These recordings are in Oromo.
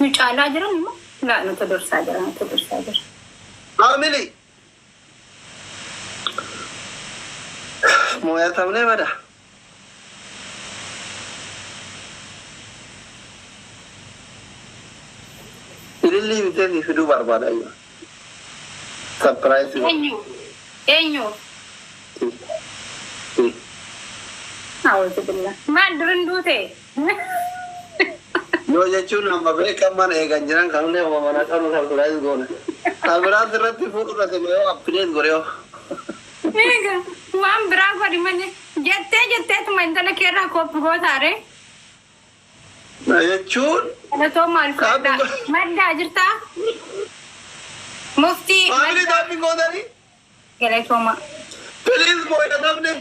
مش على أجرم لا نتدور ساجر نتدور ساجر عاملي مو يتمنى مدى اللي بتدي في دوبار بعد أيوة سبرايز إنيو أعوذ بالله ما أدري دوتي Yo jechuun amma beekan mana eegan jiran kan illee mana qabu sarpiraayiz goone. Sabiraas irratti fuudhurate yoo appideet godhe yoo. Eega waan biraa godhi malee jetteetuma intala keerraa kooppi gootaare. Jechuun. Galatoo maal fudhadhaa maddaa jirtaa? Muftii. Maamilli taaphi gootanii? Galatooma. Piliis booda dhabne.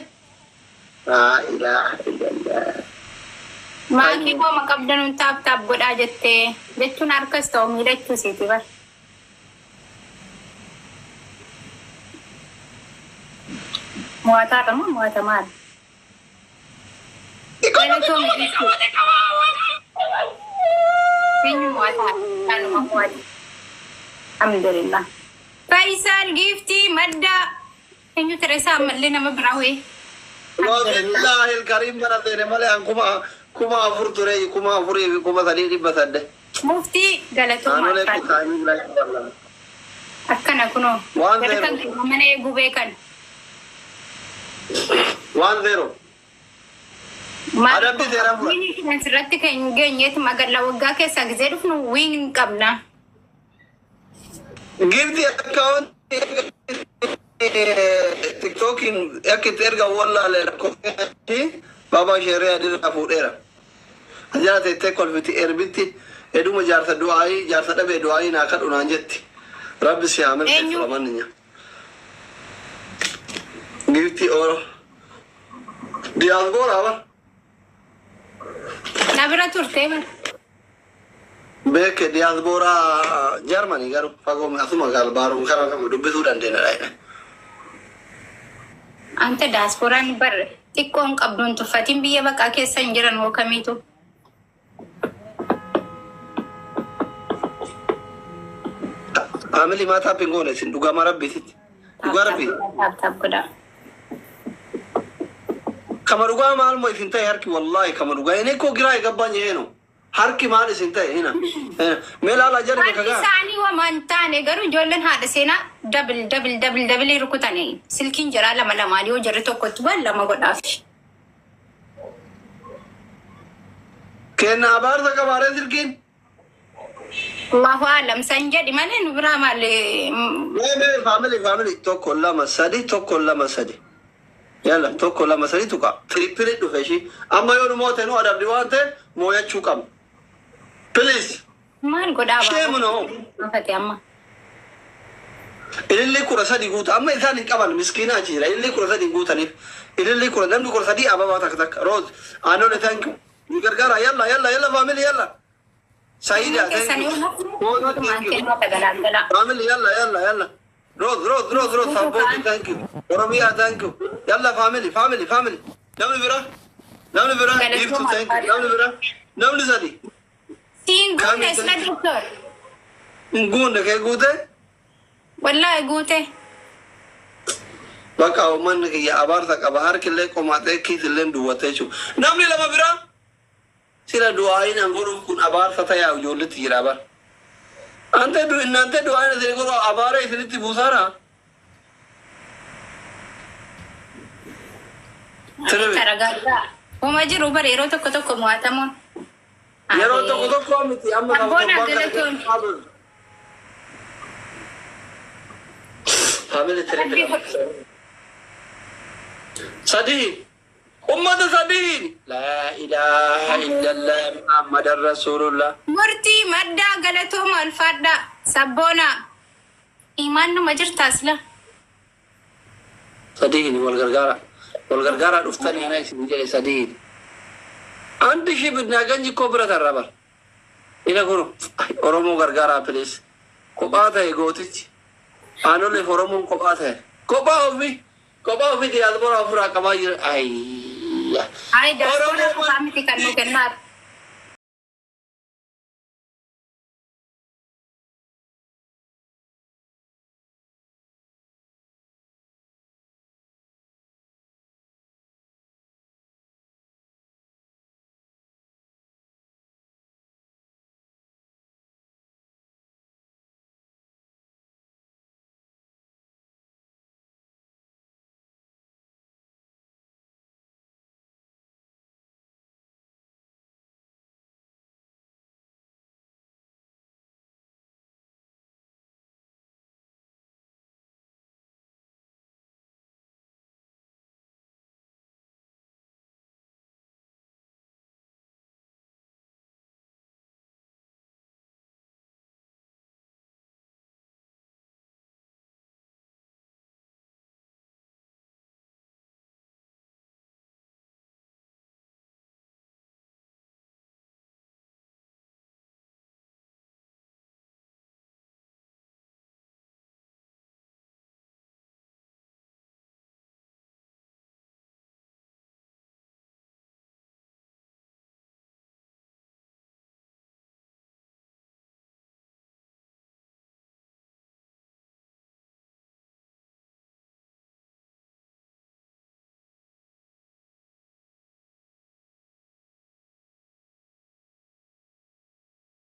Ilaaha illallah. Maatii koo maqabdanuun taap godhaa jettee jechuun harkas ta'u miidhachuu siiti bar. Mo'ataadha moo mo'ata maal? Galatoo miidhachuu. Eenyu mo'ataa? Kanuma mo'ati. Alhamdulillah. Faisal giftii maddaa. Eenyu Tereesaa ammallee nama biraa wayii. Wallahi ilkaariin bara deene malee an kuma afur ture kuma afurii fi kuma sadii dhibba sadde. Muftii galatoomaa kan. Akkana kunoo. Waan zeero. Garkan mana eeguu beekan. Waan zeero. Adabbi seeraan fudha. Wiini finans irratti kan hin geenyeetu magaalaa waggaa keessaa gisee dhufnu wiin hin qabna. Gifti akkaawunti TikTokin yakkitti erga wallaalee lakkoofti baba sheerii adirraa fuudheera. Ajaa teettee kolfiti erbitti eduma jaarsa du'aayii jaarsa dhabee du'aayii naa kadhu naan jetti. Rabbi si haa milkeessu lamanninya. Gifti ooro. Diyaasbooraa bar. Na bira turtee bar. Beeke diyaasbooraa Jarmanii garuu fagoo asuma gaalbaaruun karaa kamiin dubbisuu dandeenya dhaayina. Ante diyaaspooraan bar xiqqoon qabduun tuffatiin biyya baqaa keessa hin jiran hoo kamiitu. Amili maataa pingoone sin dhugaa rabbititti. Dhugaa rabbi. Taap godhaa. Kama dhugaa maal moo ifin ta'e harki wallahi kama dhugaa inni koo giraa eegabbaan jeeno. Harki maal isin ta'e hina. Meelaala jarri bakka gaa. Isaanii wamaan taane garuu ijoolleen haadha seenaa dabil rukutanii silkiin jiraa lama yoo jarri tokkotti waan lama godhaaf. Kenna abaarsa qabaaree silkiin. Allahu alam san jedhi malee nu biraa maalee. Family tokko lama sadi. Yalla tokko lama sadi tuqa. Trippili dhufe shi. Amma yoo nu moote nu adabdi waan ta'e mooyachuu qabna. Please. Maal godhaa ba'a? Shame no. Mafate amma. Ilillee kura sadi guuta. Amma isaan hin qaban miskiinaa jira. Ilillee kura sadi guutaniif. Ilillee kura namni kura sadi ababaa takka. Rose. Anole thank you. Ni gargaara yalla family yalla. Saida thank you. Family yalla. Rose support thank you. Oromia thank you. Yalla family. Namni bira. Give to thank you. Namni sadi. Tingguun isla doktor. Guunde kee guute? Wallahi guute. Bakka uummanni kiyya abaarsa qaba harkillee qomaatee kiisillee duwwatee jiru. Namni lama biraa sila du'aayin an godhuuf kun abaarsa ta'aa ijoolletti jira abar. Ante du'aayin isin godhu abaara isinitti buusaara. Taragaadhaa. Uma jiru bara yeroo tokko mo'atamuun. Yeroo tokko miti amma Abboona galatoon. Family Sadi. Ummata sadiin. La ilaha illallah Muhammadan Rasulullah. Murtii maddaa galatooma alfaadhaa. Sabboona. Imaannuma jirtaas la. Sadiin wal gargaara dhuftanii ana isin jedhe sadiin. Anti shi bidnaa ganji koo bira tarrabar. Ina kunu Oromoo gargaaraa please. Kophaa ta'e gootichi. Aanolleef Oromoon kophaa ta'e. Kophaa ofii diyaasbooraa furaa qabaa jira. Ayya. Ay, diyaasbooraa kophaa miti kan nu kennaar.